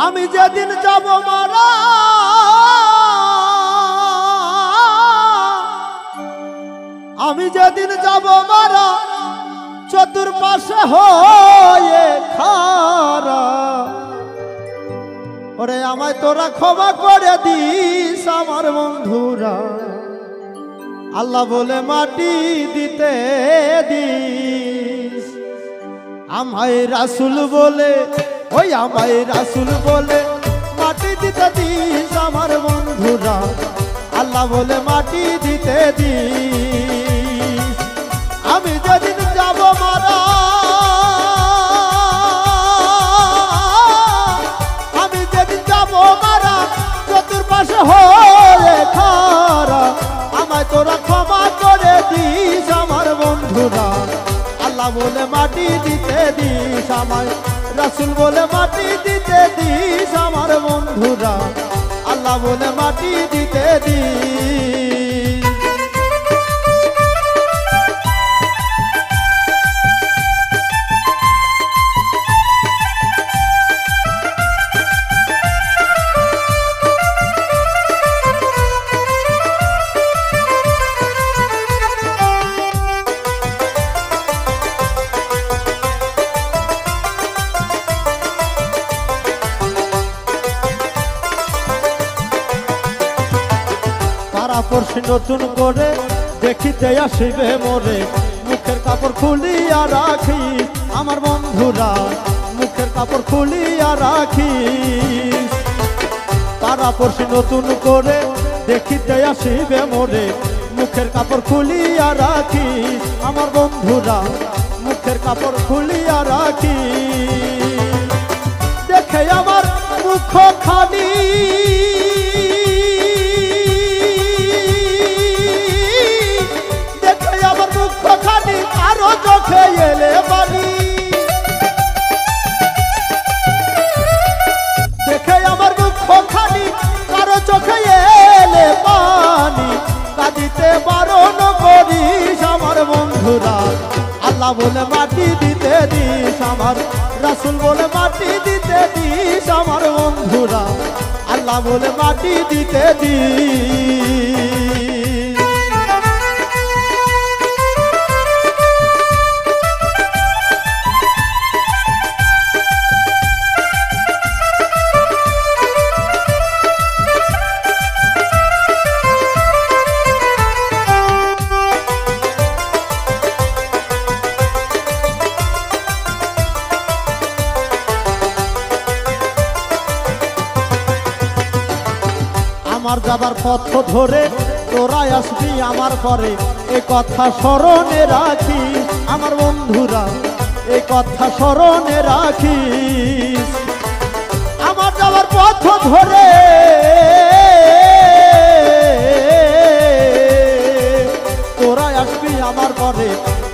আমি যেদিন যাব মারা আমি যেদিন যাব মারা চতুর্পাশে হয়ে খারা ওরে আমায় তোরা ক্ষমা করে দিস আমার বন্ধুরা আল্লাহ বলে মাটি দিতে দিস আমায় রাসূল বলে ওই আমায় রাসূল বলে মাটি দিতে দিস আমার বন্ধুরা আল্লাহ বলে মাটি দিতে দিস আমি যেদিন যাব মারা আমি যেদিন যাব মারা চতুর্পাশে হয়ে খারা আমায় তোরা ক্ষমা করে দিস আমার বন্ধুরা আল্লাহ বলে মাটি দিতে দিস আমায় রাসূল বলে মাটি দিতে দিস আমার বন্ধুরা আল্লাহ বলে মাটি দিতে দিস পরশি নতুন করে দেখিতে আসিবে মোরে মুখের কাপড় খুলিয়া রাখি আমার বন্ধুরা মুখের কাপড় খুলিয়া রাখি তারা পরশি নতুন করে দেখিতে আসিবে মোরে মুখের কাপড় খুলিয়া রাখি আমার বন্ধুরা মুখের কাপড় খুলিয়া রাখি দেখে আমার মুখ খানি চোখে এলে পানি দেখে আমার মুখ খানি কারো চোখে এলে পানি কাঁদিতে বারণ করিস আমার বন্ধুরা আল্লাহ বলে মাটি দিতে দিস আমার রাসূল বলে মাটি দিতে দিস আমার বন্ধুরা আল্লাহ বলে মাটি দিতে দিস আমার যাবার পথ ধরে তোরা আসবি আমার পরে এই কথা স্মরণে রাখি আমার বন্ধুরা এই কথা স্মরণে রাখিস আমার যাবার পথ ধরে তোরা আসবি আমার পরে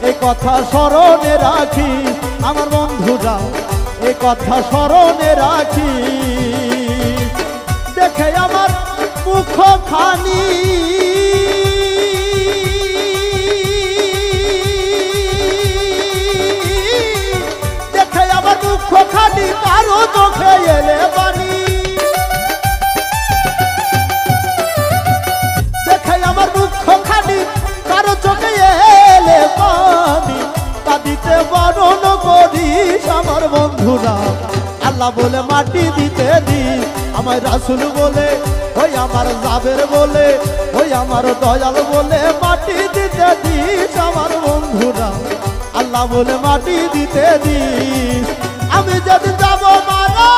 এই কথা স্মরণে রাখিস আমার বন্ধুরা এই কথা স্মরণে রাখিস দেখে আমার মুখ খানি দেখে আমার মুখ খানি কারো চোখে এলে পানি দেখে আমার মুখ খানি কারো চোখে এলে পানি কাঁদিতে বারণ করিস আমার বন্ধুরা আল্লাহ বলে মাটি দিতে দিস আমায় রাসূল বলে ওই আমার জাবের বলে ওই আমার দয়াল বলে মাটি দিতে দিস আমার বন্ধুরা আল্লাহ বলে মাটি দিতে দিস আমি যদি যাব মারা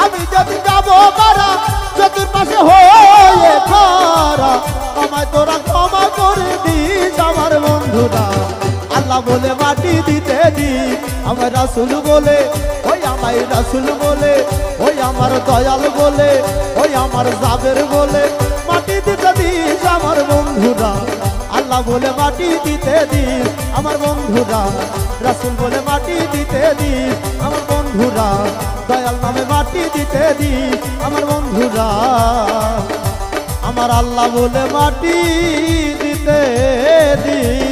আমি যদি যাব মারা চতুর্পাশে হয়ে খারা আমায় তোরা ক্ষমা করে দিস আমার বন্ধুরা আল্লাহ বলে মাটি দিতে দিস আমার রাসূল বলে ওই আমায় রাসূল বলে ওই আমার দয়াল বলে ওই আমার জাবের বলে মাটি দিতে দিস আমার বন্ধুরা আল্লাহ বলে মাটি দিতে দিস আমার বন্ধুরা রাসূল বলে মাটি দিতে দিস আমার বন্ধুরা দয়াল নামে মাটি দিতে দিস আমার বন্ধুরা আমার আল্লাহ বলে মাটি দিতে দিস।